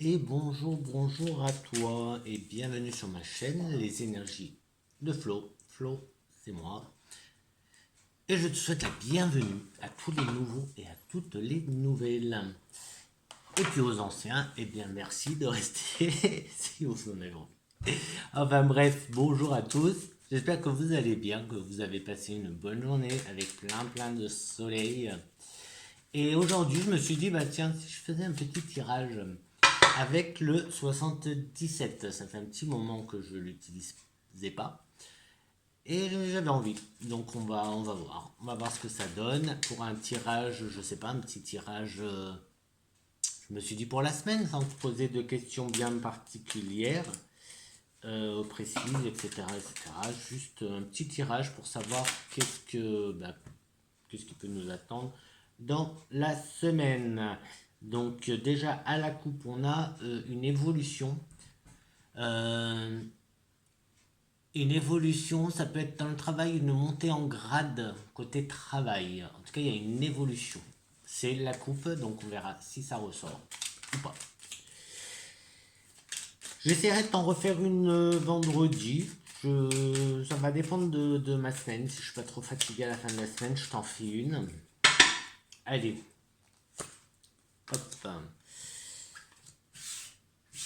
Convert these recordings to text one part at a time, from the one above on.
Et bonjour, bonjour à toi et bienvenue sur ma chaîne Les énergies de Flo. Flo, c'est moi. Et je te souhaite la bienvenue à tous les nouveaux et à toutes les nouvelles. Et puis aux anciens, eh bien merci de rester si vous en avez envie. Enfin bref, bonjour à tous. J'espère que vous allez bien, que vous avez passé une bonne journée avec plein de soleil. Et aujourd'hui, je me suis dit, bah tiens, si je faisais un petit tirage avec le 77. Ça fait un petit moment que je l'utilisais pas. Et j'avais envie. Donc on va voir. On va voir ce que ça donne. Pour un tirage, je sais pas, un petit tirage. Je me suis dit pour la semaine, sans te poser de questions bien particulières, précises, etc., etc. Juste un petit tirage pour savoir qu'est-ce qui peut nous attendre dans la semaine. Donc déjà à la coupe, on a une évolution. Euh, une évolution, ça peut être dans le travail une montée en grade côté travail. En tout cas, il y a une évolution. C'est la coupe, donc on verra si ça ressort ou pas. J'essaierai de t'en refaire une vendredi. Ça va dépendre de ma semaine. Si je suis pas trop fatigué à la fin de la semaine, je t'en fais une. Allez. Hop.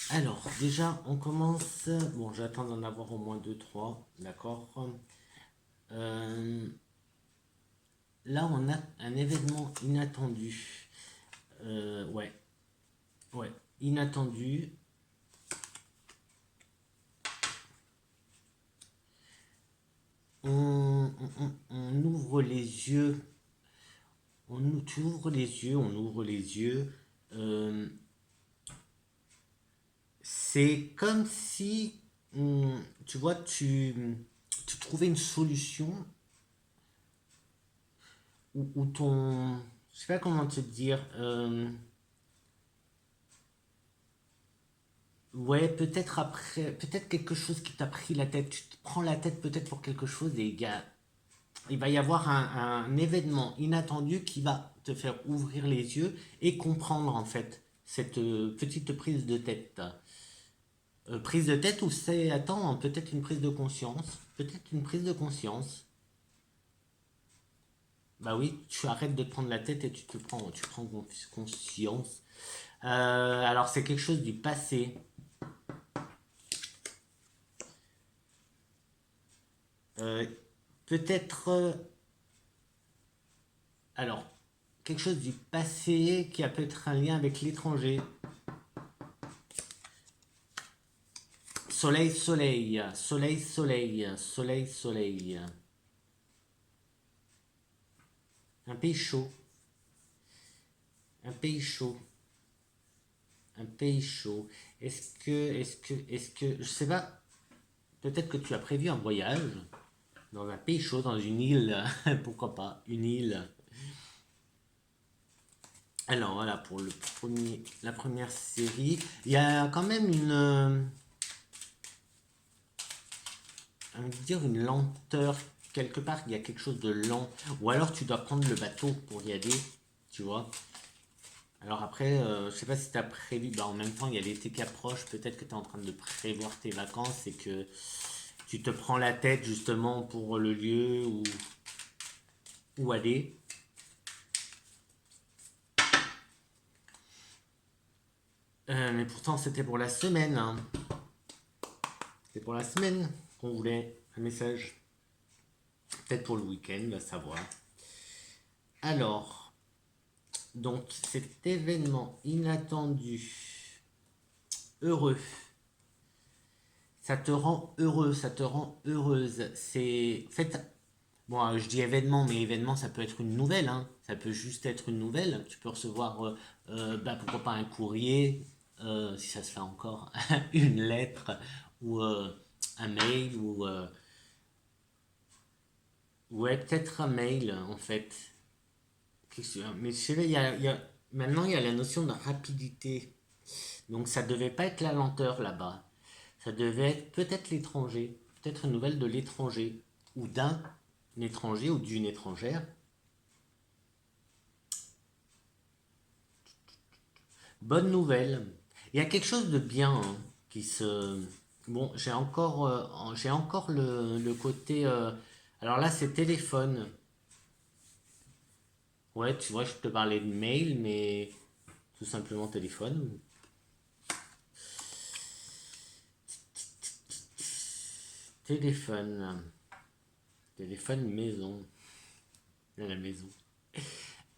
Alors, déjà, on commence. Bon, j'attends d'en avoir au moins 2 3, d'accord. Euh, Là, on a un événement inattendu. Ouais, ouais, inattendu. On ouvre les yeux. Tu ouvres les yeux, on ouvre les yeux. Euh, c'est comme si, tu vois, tu trouvais une solution ou ton... Je sais pas comment te dire. Ouais, peut-être après, peut-être quelque chose qui t'a pris la tête. Tu te prends la tête peut-être pour quelque chose et il va y avoir un événement inattendu qui va te faire ouvrir les yeux et comprendre en fait cette petite prise de tête. Prise de tête ou c'est, attends, peut-être une prise de conscience. Peut-être une prise de conscience. Bah oui, tu arrêtes de te prendre la tête et tu prends conscience. Alors c'est quelque chose du passé. Euh, peut-être, alors, quelque chose du passé qui a peut-être un lien avec l'étranger. Soleil, soleil, soleil, soleil, soleil, soleil. Un pays chaud, un pays chaud, un pays chaud. Je sais pas, peut-être que tu as prévu un voyage dans un pays chaud, dans une île, pourquoi pas, une île. Alors voilà, pour la première série, il y a quand même dire une lenteur quelque part, il y a quelque chose de lent, ou alors tu dois prendre le bateau pour y aller, tu vois. Alors après, je sais pas si tu as prévu, bah en même temps il y a l'été qui approche, peut-être que tu es en train de prévoir tes vacances et que tu te prends la tête justement pour le lieu où aller. Mais pourtant c'était pour la semaine, hein. C'était pour la semaine qu'on voulait un message. Peut-être pour le week-end, va savoir. Alors, donc cet événement inattendu, heureux, ça te rend heureux, ça te rend heureuse. C'est, en fait, bon, je dis événement, mais événement, ça peut être une nouvelle, hein. Ça peut juste être une nouvelle. Tu peux recevoir, bah, pourquoi pas un courrier, si ça se fait encore, une lettre, ou un mail, ouais, peut-être un mail, en fait. Mais je sais pas, maintenant, il y a la notion de rapidité. Donc, ça devait pas être la lenteur là-bas. Ça devait être peut-être l'étranger, peut-être une nouvelle de l'étranger, ou d'un étranger, ou d'une étrangère. Bonne nouvelle. Il y a quelque chose de bien hein, qui se... Bon, j'ai encore le côté... alors là, c'est téléphone. Ouais, tu vois, je te parlais de mail, mais tout simplement téléphone. Téléphone. Téléphone maison. À la maison.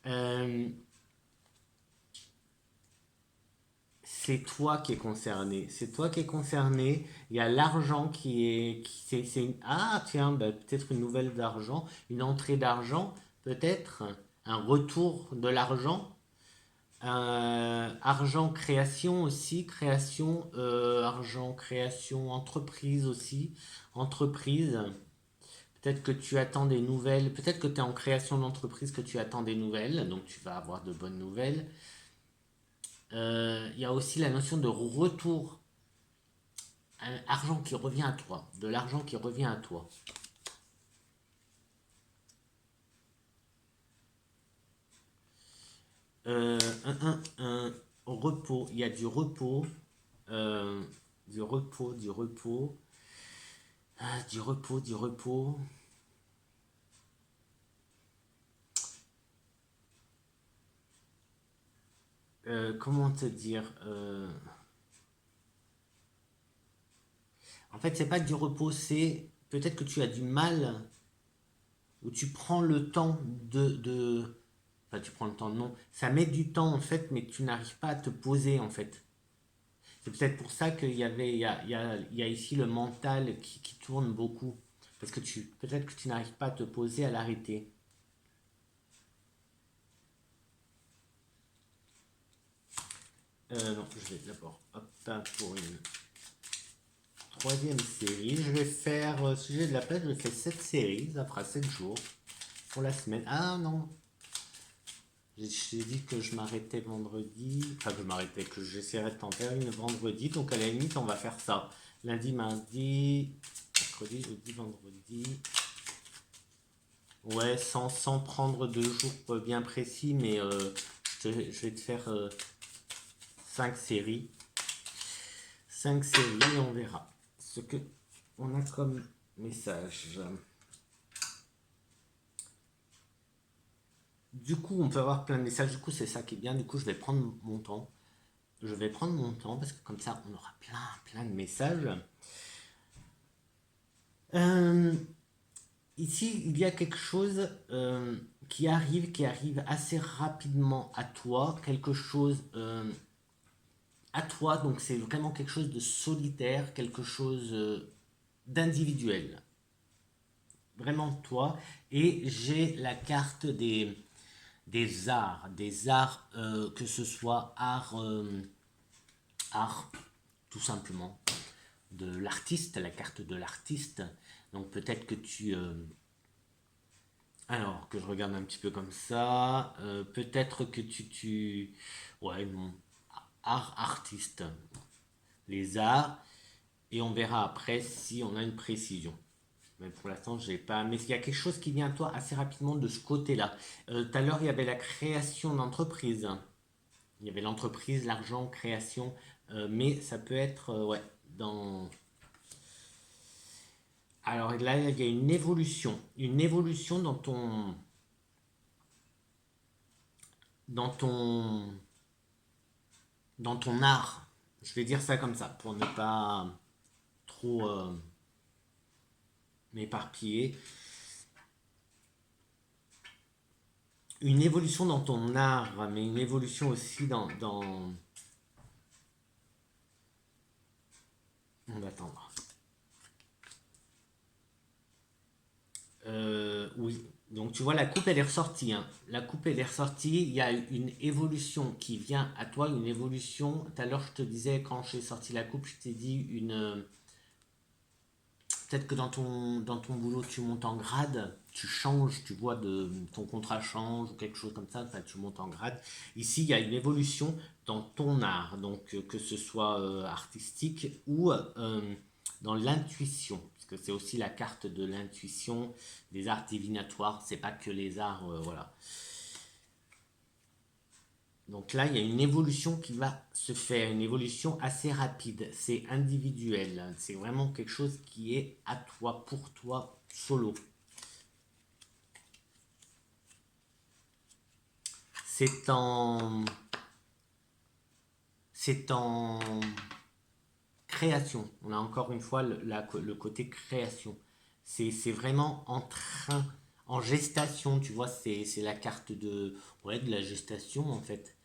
Euh, c'est toi qui es concerné. C'est toi qui es concerné. Il y a l'argent qui est. Ah, tiens, bah, peut-être une nouvelle d'argent, une entrée d'argent, peut-être un retour de l'argent. Argent création aussi, création, argent création, entreprise aussi, entreprise. Peut-être que tu attends des nouvelles, peut-être que tu es en création d'entreprise, que tu attends des nouvelles, donc tu vas avoir de bonnes nouvelles. Il y a aussi la notion de retour, argent qui revient à toi, de l'argent qui revient à toi. Euh, un repos, il y a euh, du repos, du repos, du repos, du repos. Comment te dire En fait, c'est pas du repos, c'est peut-être que tu as du mal ou tu prends le temps enfin, tu prends le temps, non. Ça met du temps en fait, mais tu n'arrives pas à te poser en fait. C'est peut-être pour ça qu'il y avait, il y a ici le mental qui tourne beaucoup. Parce que peut-être que tu n'arrives pas à te poser, à l'arrêter. Non, je vais d'abord, hop, pour une troisième série. Je vais faire, sujet de la place, je fais 7 séries, ça fera 7 jours pour la semaine. Ah non, j'ai dit que je m'arrêtais vendredi, enfin que je m'arrêtais, que j'essaierais de t'en faire une vendredi, donc à la limite on va faire ça. Lundi, mardi, mercredi, jeudi, vendredi. Ouais, sans prendre de jours bien précis, mais je vais te faire 5 séries. 5 séries, on verra ce que on a comme message. Du coup, on peut avoir plein de messages. Du coup, c'est ça qui est bien. Du coup, je vais prendre mon temps. Je vais prendre mon temps parce que comme ça, on aura plein de messages. Euh, ici, il y a quelque chose qui arrive assez rapidement à toi. Quelque chose à toi. Donc, c'est vraiment quelque chose de solitaire, quelque chose d'individuel. Vraiment toi. Et j'ai la carte des arts que ce soit art tout simplement, de l'artiste, la carte de l'artiste. Donc peut-être que alors que je regarde un petit peu comme ça, peut-être que ouais non, art artiste, les arts, et on verra après si on a une précision. Mais pour l'instant, j'ai pas. Mais il y a quelque chose qui vient à toi assez rapidement de ce côté-là. Tout à l'heure, il y avait la création d'entreprise. Il y avait l'entreprise, l'argent, création. Mais ça peut être, ouais, dans. Alors là, il y a une évolution dans ton, dans ton art. Je vais dire ça comme ça pour ne pas trop m'éparpiller. Une évolution dans ton art, mais une évolution aussi on va attendre. Oui, donc tu vois, la coupe elle est ressortie. Hein. La coupe elle est ressortie. Il y a une évolution qui vient à toi, une évolution. Tout à l'heure, je te disais, quand j'ai sorti la coupe, je t'ai dit une. Peut-être que dans ton boulot, tu montes en grade, tu changes, tu vois, ton contrat change ou quelque chose comme ça, enfin, tu montes en grade. Ici, il y a une évolution dans ton art, donc que ce soit artistique ou dans l'intuition, parce que c'est aussi la carte de l'intuition, des arts divinatoires, c'est pas que les arts, voilà. Donc là, il y a une évolution qui va se faire, une évolution assez rapide. C'est individuel. C'est vraiment quelque chose qui est à toi, pour toi, solo. C'est en... C'est en création. On a encore une fois le côté création. C'est vraiment en train, en gestation, tu vois, c'est la carte de, ouais, de la gestation en fait.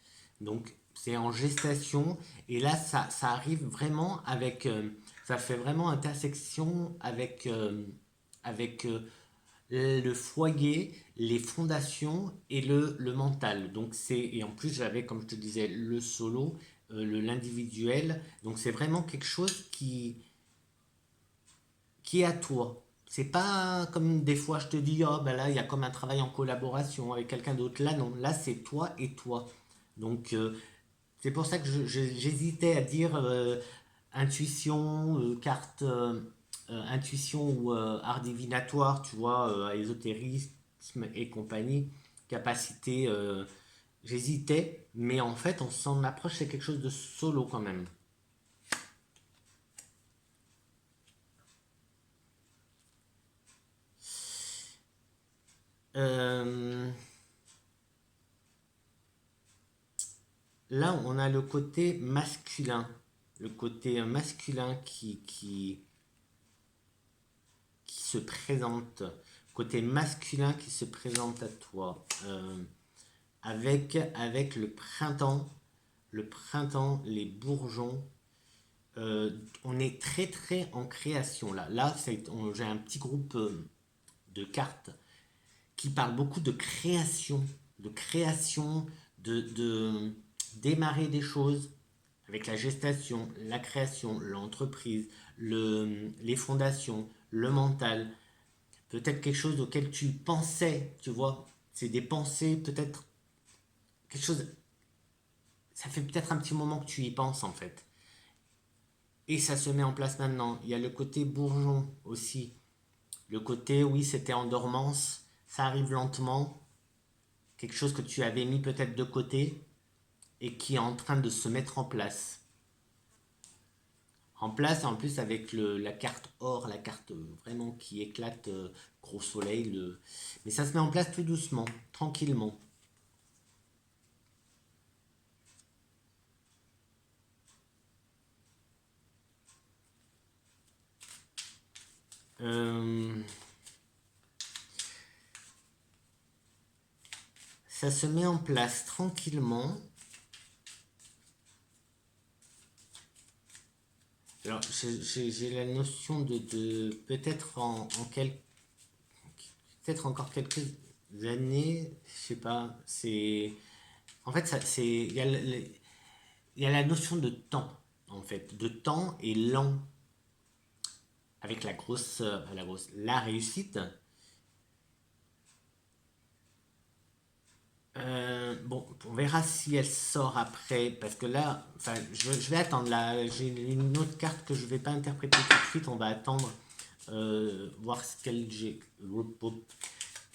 Donc c'est en gestation et là ça arrive vraiment avec, ça fait vraiment intersection avec le foyer, les fondations et le mental. Donc et en plus j'avais, comme je te disais, le solo, l'individuel. Donc c'est vraiment quelque chose qui est à toi. C'est pas comme des fois je te dis, oh ben là il y a comme un travail en collaboration avec quelqu'un d'autre. Là non, là c'est toi et toi. Donc c'est pour ça que j'hésitais à dire intuition, carte intuition ou art divinatoire, tu vois, ésotérisme et compagnie, capacité. J'hésitais, mais en fait, on s'en approche, c'est quelque chose de solo quand même. Euh, Là, on a le côté masculin. Le côté masculin qui se présente. Côté masculin qui se présente à toi. Avec le printemps, les bourgeons. On est très très en création là. Là, j'ai un petit groupe de cartes qui parle beaucoup de création, de démarrer des choses avec la gestation, la création, l'entreprise, les fondations, le mental. Peut-être quelque chose auquel tu pensais, tu vois. C'est des pensées, peut-être quelque chose. Ça fait peut-être un petit moment que tu y penses en fait. Et ça se met en place maintenant. Il y a le côté bourgeon aussi. Le côté, oui, c'était en dormance, ça arrive lentement. Quelque chose que tu avais mis peut-être de côté et qui est en train de se mettre en place. En place, en plus avec la carte or, la carte vraiment qui éclate, gros soleil. Mais ça se met en place tout doucement, tranquillement. Euh, Ça se met en place tranquillement. Alors, j'ai la notion de peut-être peut-être encore quelques années, je sais pas. En fait, il y a la notion de temps, en fait, de temps et lent avec la réussite. Bon, on verra si elle sort après, parce que là, enfin, je vais attendre. Là, j'ai une autre carte que je vais pas interpréter tout de suite. On va attendre, voir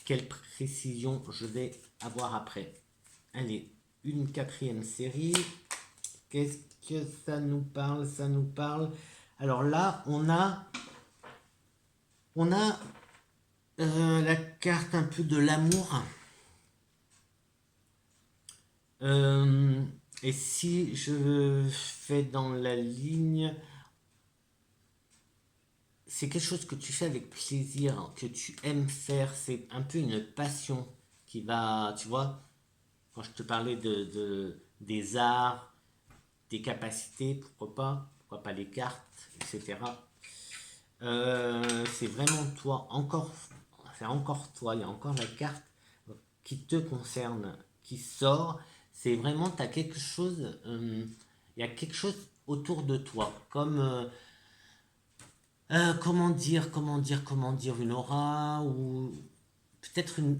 quelle précision je vais avoir après. Allez, une quatrième série. Qu'est-ce que ça nous parle? Ça nous parle. Alors là, on a la carte un peu de l'amour. Euh, et si je fais dans la ligne, c'est quelque chose que tu fais avec plaisir, que tu aimes faire, c'est un peu une passion qui va, tu vois, quand je te parlais des arts, des capacités, pourquoi pas les cartes, etc. C'est vraiment toi, c'est encore toi, il y a encore la carte qui te concerne, qui sort. C'est vraiment, tu as quelque chose, il y a quelque chose autour de toi, comme, comment dire, une aura ou peut-être une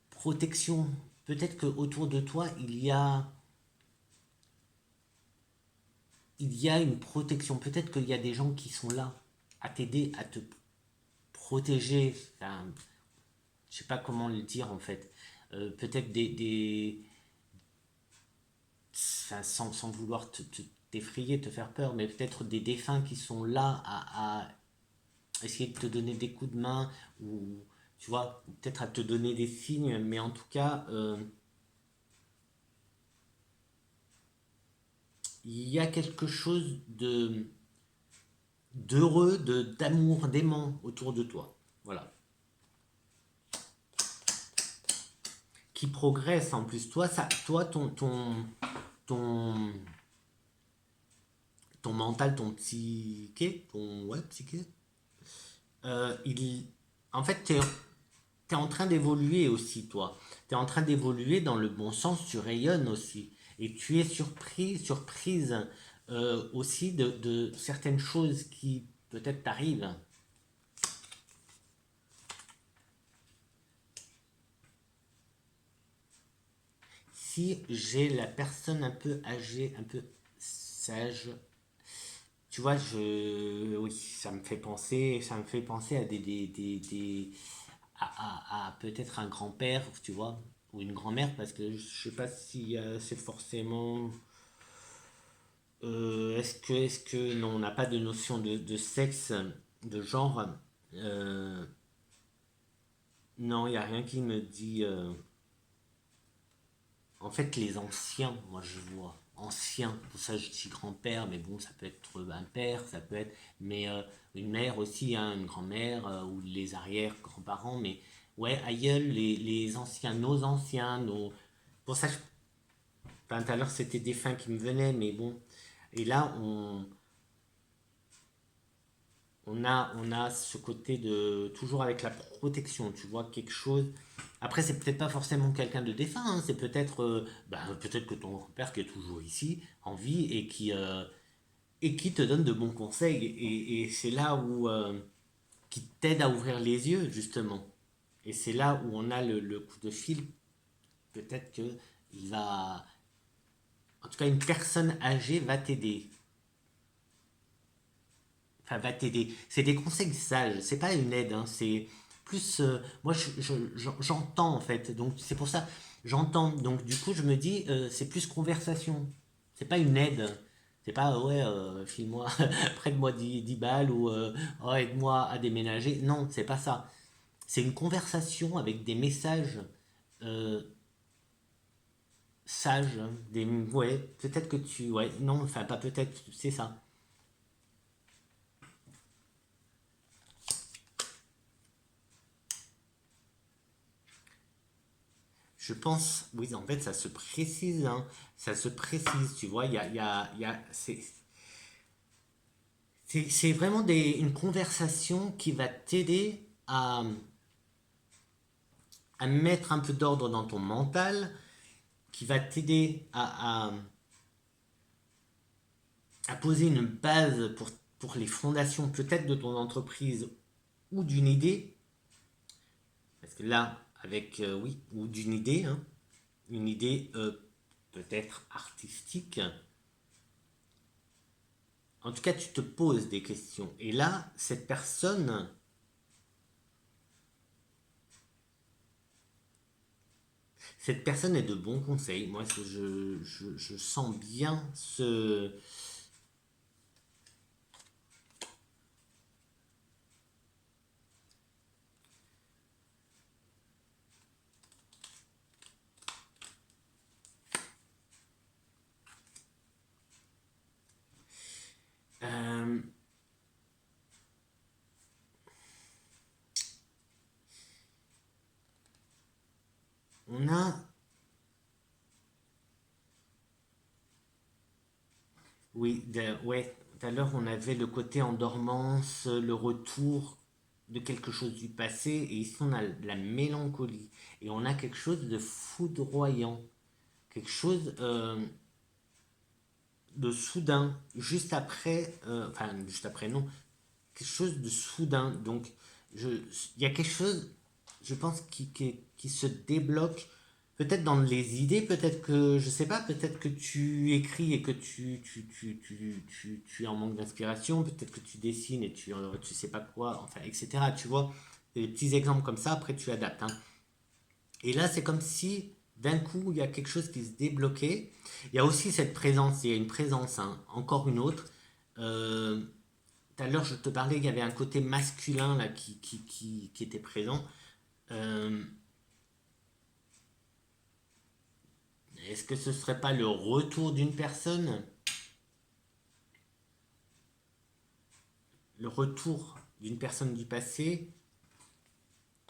protection. Peut-être que autour de toi, il y a une protection. Peut-être qu'il y a des gens qui sont là à t'aider, à te protéger. Enfin, je sais pas comment le dire en fait. Peut-être enfin, sans vouloir t'effrayer, te faire peur, mais peut-être des défunts qui sont là à essayer de te donner des coups de main, ou tu vois, peut-être à te donner des signes, mais en tout cas, il y a quelque chose d'heureux, d'amour, d'aimant autour de toi. Voilà. Qui progresse en plus. Toi ton, ton mental, ton psyché, ouais, psyché, il, en fait, t'es en train d'évoluer aussi, toi. T'es en train d'évoluer dans le bon sens, tu rayonnes aussi. Et tu es surprise aussi de certaines choses qui peut-être t'arrivent. Si j'ai la personne un peu âgée, un peu sage, tu vois, oui, ça me fait penser à à peut-être un grand-père, tu vois, ou une grand-mère, parce que je sais pas si c'est forcément, est-ce que, non, on n'a pas de notion de sexe, de genre, euh, non, il y a rien qui me dit, en fait, les anciens, moi je vois, anciens, pour ça je dis grand-père, mais bon, ça peut être un père, ça peut être, mais une mère aussi, hein, une grand-mère, ou les arrière-grands-parents, mais ouais, aïeux, les anciens, nos anciens, nos... Pour ça, enfin, tout à l'heure c'était des fins qui me venaient, mais bon, et là, on a ce côté de toujours avec la protection, tu vois, quelque chose. Après, c'est peut-être pas forcément quelqu'un de défunt, hein, c'est peut-être peut-être que ton père qui est toujours ici, en vie, et qui te donne de bons conseils. Et c'est là où. Qui t'aide à ouvrir les yeux, justement. Et c'est là où on a le coup de fil. Peut-être que il va. En tout cas, une personne âgée va t'aider. Enfin, va t'aider. C'est des conseils sages, c'est pas une aide, hein, c'est plus. Moi, j'entends en fait, donc c'est pour ça, j'entends. Donc, du coup, je me dis, c'est plus conversation. C'est pas une aide. C'est pas, ouais, file-moi, prête-moi 10 balles ou oh, aide-moi à déménager. Non, c'est pas ça. C'est une conversation avec des messages euh, sages. Ouais, peut-être que tu. Ouais, non, enfin, pas peut-être, c'est ça. Je pense, oui, en fait, ça se précise, hein, ça se précise, tu vois, c'est vraiment une conversation qui va t'aider à mettre un peu d'ordre dans ton mental, qui va t'aider à poser une base pour les fondations peut-être de ton entreprise ou d'une idée, parce que là, avec, oui, ou d'une idée, hein, une idée peut-être artistique. En tout cas, tu te poses des questions. Et là, cette personne est de bons conseils. Moi, je sens bien ce... euh, on a... Oui, ouais, tout à l'heure, on avait le côté en dormance, le retour de quelque chose du passé, et ici, on a la mélancolie. Et on a quelque chose de foudroyant. Quelque chose de soudain, enfin, juste après, non, quelque chose de soudain. Donc, il y a quelque chose, je pense, qui se débloque. Peut-être dans les idées, peut-être que, je sais pas, peut-être que tu écris et que tu es en manque d'inspiration, peut-être que tu dessines et tu sais pas quoi, enfin, etc. Tu vois, des petits exemples comme ça, après tu adaptes, hein. Et là, c'est comme si, d'un coup, il y a quelque chose qui se débloquait. Il y a aussi cette présence, il y a une présence, hein, encore une autre. Euh, Tout à l'heure, je te parlais, il y avait un côté masculin là, qui était présent. Euh, Est-ce que ce serait pas le retour d'une personne? Le retour d'une personne du passé?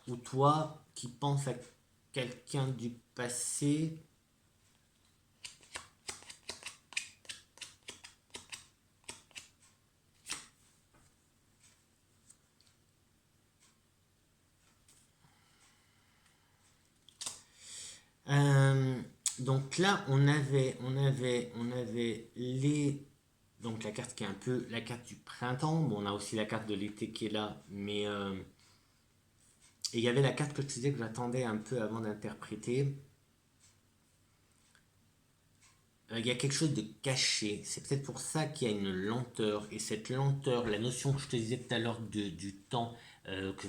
Ou toi qui penses à quelqu'un du passé? Euh, donc là, on avait les. Donc la carte qui est un peu la carte du printemps. Bon, on a aussi la carte de l'été qui est là, mais et il y avait la carte que je te disais que j'attendais un peu avant d'interpréter. Il y a quelque chose de caché. C'est peut-être pour ça qu'il y a une lenteur. Et cette lenteur, la notion que je te disais tout à l'heure du temps, que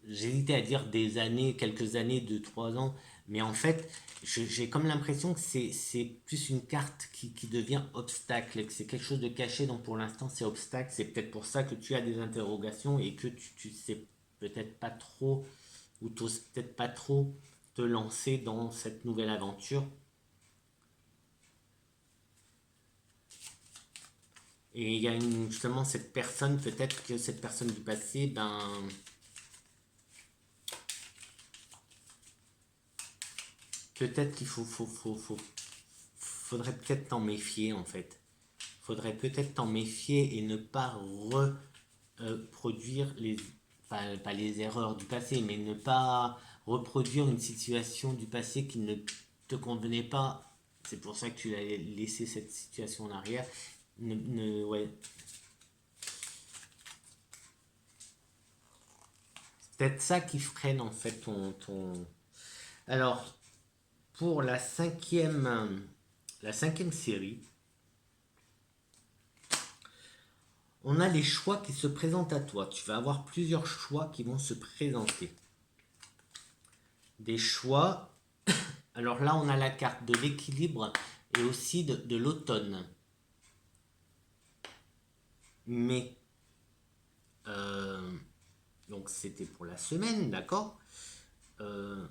j'hésitais à dire des années, quelques années, 2, 3 ans, mais en fait, j'ai comme l'impression que c'est plus une carte qui devient obstacle, que c'est quelque chose de caché, donc pour l'instant c'est obstacle. C'est peut-être pour ça que tu as des interrogations et que tu sais peut-être pas trop, ou t'oses peut-être pas trop te lancer dans cette nouvelle aventure. Et il y a justement cette personne, peut-être que cette personne du passé, ben, peut-être qu'il faudrait peut-être t'en méfier en fait. Faudrait peut-être t'en méfier et ne pas reproduire pas les erreurs du passé, mais ne pas reproduire une situation du passé qui ne te convenait pas. C'est pour ça que tu as laissé cette situation en arrière. Ouais. C'est peut-être ça qui freine en fait ton. Alors, pour la cinquième série, on a les choix qui se présentent à toi. Tu vas avoir plusieurs choix qui vont se présenter. Des choix. Alors là, on a la carte de l'équilibre et aussi de l'automne. Mais, donc c'était pour la semaine, d'accord. Euh,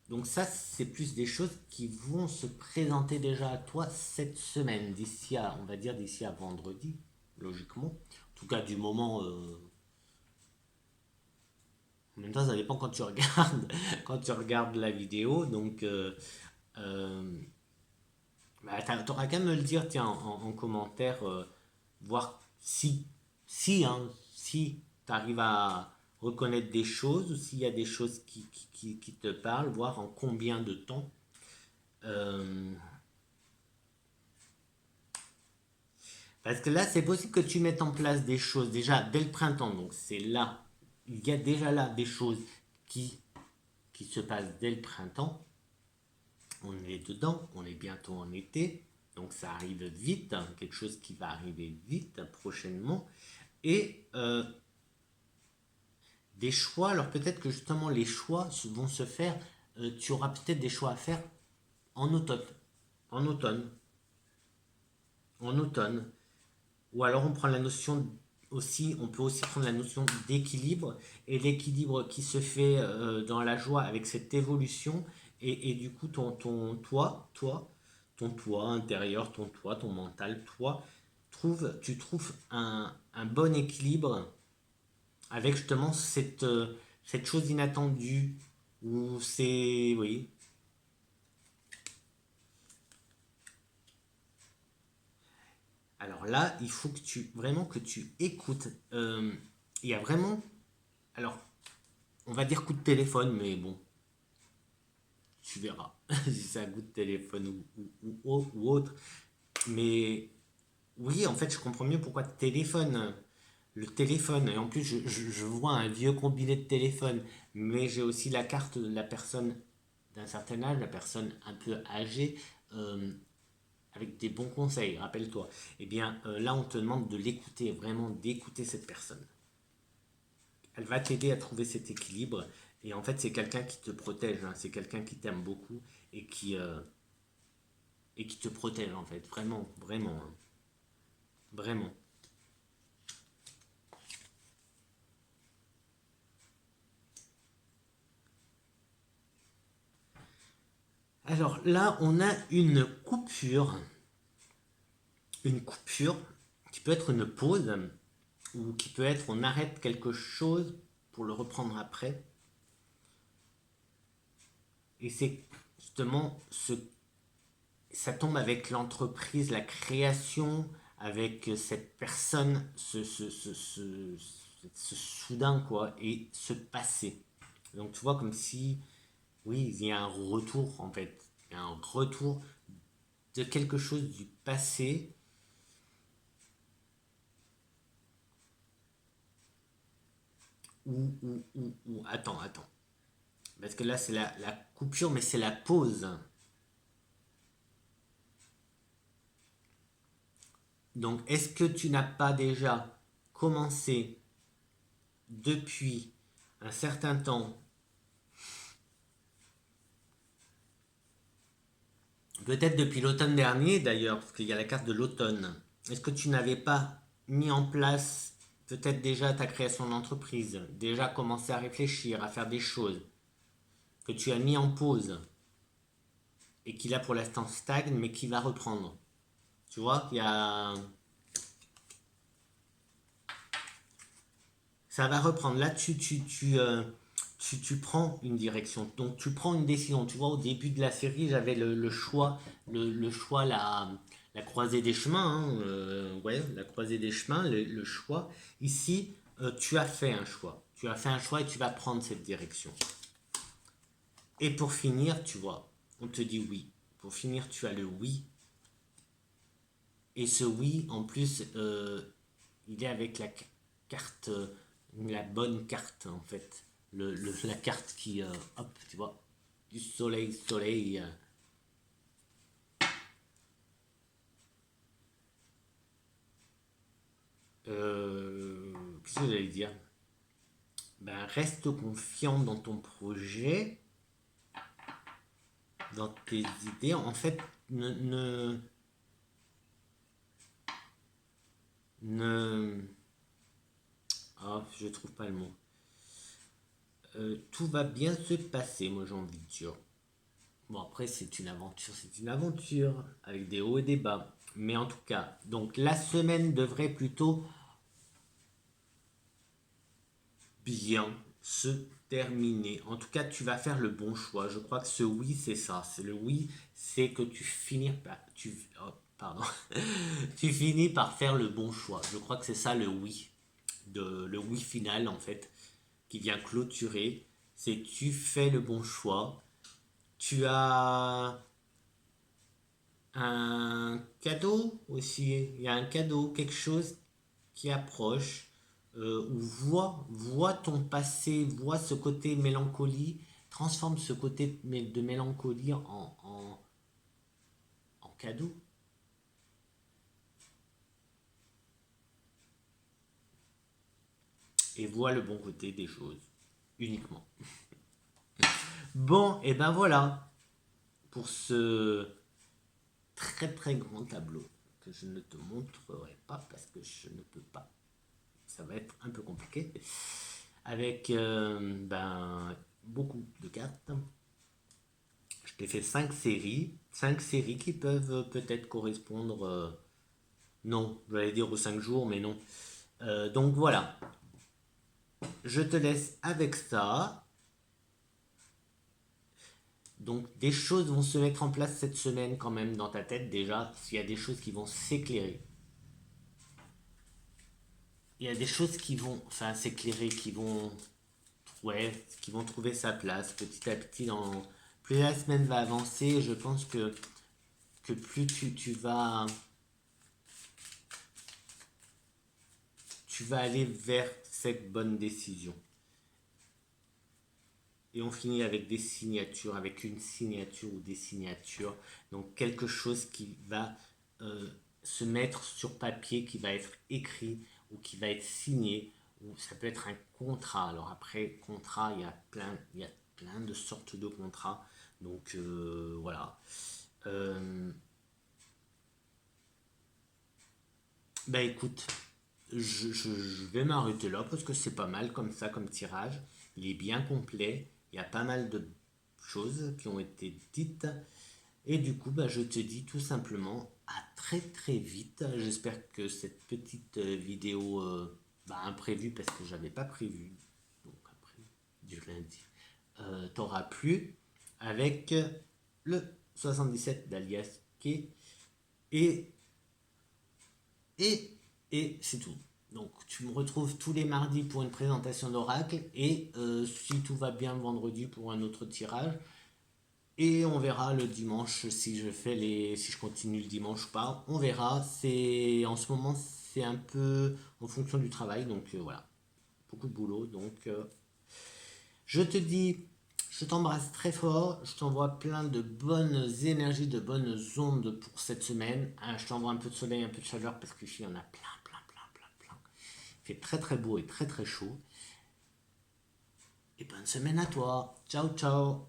donc ça, c'est plus des choses qui vont se présenter déjà à toi cette semaine, on va dire d'ici à vendredi, logiquement. En tout cas, du moment. En même temps, ça dépend quand tu regardes, quand tu regardes la vidéo. Donc, euh, bah, t'auras qu'à me le dire, tiens, en commentaire, voir si tu arrives à reconnaître des choses ou s'il y a des choses qui te parlent, voir en combien de temps. Euh, Parce que là, c'est possible que tu mettes en place des choses déjà dès le printemps. Donc, c'est là, il y a déjà là des choses qui, qui se passent dès le printemps. On est dedans, on est bientôt en été. Donc, ça arrive vite, hein, quelque chose qui va arriver vite prochainement. Et des choix, alors peut-être que justement les choix vont se faire, tu auras peut-être des choix à faire en automne. En automne. En automne. Ou alors on prend la notion aussi, on peut aussi prendre la notion d'équilibre et l'équilibre qui se fait dans la joie avec cette évolution et du coup ton toi intérieur, ton mental, tu trouves un bon équilibre avec justement cette chose inattendue où c'est, oui. Alors là, il faut vraiment que tu écoutes. Il y a vraiment, alors, on va dire coup de téléphone, mais bon, tu verras si c'est un coup de téléphone ou autre. Mais oui, en fait, je comprends mieux pourquoi le téléphone. Et en plus, je vois un vieux combiné de téléphone, mais j'ai aussi la carte de la personne d'un certain âge, la personne un peu âgée, euh, avec des bons conseils, rappelle-toi. Eh bien, là, on te demande de l'écouter, vraiment d'écouter cette personne. Elle va t'aider à trouver cet équilibre Et en fait, c'est quelqu'un qui te protège, hein. C'est quelqu'un qui t'aime beaucoup et qui te protège, en fait. Vraiment, vraiment, hein. Vraiment. Alors là, on a une coupure qui peut être une pause ou qui peut être on arrête quelque chose pour le reprendre après. Et c'est justement ça tombe avec l'entreprise, la création, avec cette personne, ce soudain quoi, et ce passé. Donc tu vois comme si, oui, il y a un retour en fait, il y a un retour de quelque chose du passé attends, parce que là c'est la coupure, mais c'est la pause. Donc est-ce que tu n'as pas déjà commencé depuis un certain temps, peut-être depuis l'automne dernier d'ailleurs, parce qu'il y a la carte de l'automne, est-ce que tu n'avais pas mis en place peut-être déjà ta création d'entreprise, déjà commencé à réfléchir, à faire des choses que tu as mis en pause et qui là pour l'instant stagne mais qui va reprendre. Tu vois, il y a ça va reprendre. Là, tu prends une direction. Donc, tu prends une décision. Tu vois, au début de la série, j'avais le choix, le choix, la croisée des chemins. Hein, ouais, la croisée des chemins, le choix. Ici, tu as fait un choix. Tu as fait un choix et tu vas prendre cette direction. Et pour finir, tu vois, on te dit oui. Pour finir, tu as le oui. Et ce oui, en plus, il est avec la carte, la bonne carte en fait. La carte qui, hop, tu vois, du soleil, soleil. Qu'est-ce que j'allais dire? Ben, reste confiant dans ton projet, dans tes idées. En fait, ne, je trouve pas le mot. Tout va bien se passer, moi j'ai envie de dire. Bon, après, c'est une aventure avec des hauts et des bas. Mais en tout cas, donc la semaine devrait plutôt bien se terminer. En tout cas, tu vas faire le bon choix. Je crois que ce oui, c'est ça. C'est le oui, c'est que tu finis par, pardon, tu finis par faire le bon choix. Je crois que c'est ça le oui, le oui final en fait, qui vient clôturer. C'est tu fais le bon choix. Tu as un cadeau aussi. Il y a un cadeau, quelque chose qui approche, ou vois ton passé, vois ce côté mélancolie, transforme ce côté de mélancolie en cadeau. Et vois le bon côté des choses, uniquement. Bon, et ben voilà, pour ce très très grand tableau que je ne te montrerai pas parce que je ne peux pas. Ça va être un peu compliqué. Avec beaucoup de cartes. Je t'ai fait 5 séries qui peuvent peut-être correspondre, non, j'allais dire aux 5 jours, mais non. Donc voilà, je te laisse avec ça. Donc des choses vont se mettre en place cette semaine quand même dans ta tête déjà. Il y a des choses qui vont s'éclairer. Il y a des choses qui vont, enfin s'éclairer, ouais, qui vont trouver sa place petit à petit plus la semaine va avancer. Je pense que plus tu vas aller vers cette bonne décision. Et on finit avec des signatures, avec une signature ou des signatures. Donc quelque chose qui va se mettre sur papier, qui va être écrit ou qui va être signé ou ça peut être un contrat. Alors après, contrat, il y a plein de sortes de contrats. Donc voilà. Euh, Bah écoute, je vais m'arrêter là parce que c'est pas mal comme ça, comme tirage. Il est bien complet. Il y a pas mal de choses qui ont été dites. Et du coup, bah, je te dis tout simplement à très très vite. J'espère que cette petite vidéo imprévue, parce que j'avais pas prévu, donc après du lundi, t'aura plu avec le 77 d'Alias Key et et, et c'est tout. Donc tu me retrouves tous les mardis pour une présentation d'oracle et si tout va bien vendredi pour un autre tirage. Et on verra le dimanche si si je continue le dimanche ou pas. On verra. C'est en ce moment c'est un peu en fonction du travail donc voilà, beaucoup de boulot donc je te dis, je t'embrasse très fort, je t'envoie plein de bonnes énergies, de bonnes ondes pour cette semaine. Hein, je t'envoie un peu de soleil, un peu de chaleur parce qu'ici il y en a plein. Il fait très très beau et très très chaud. Et bonne semaine à toi. Ciao ciao.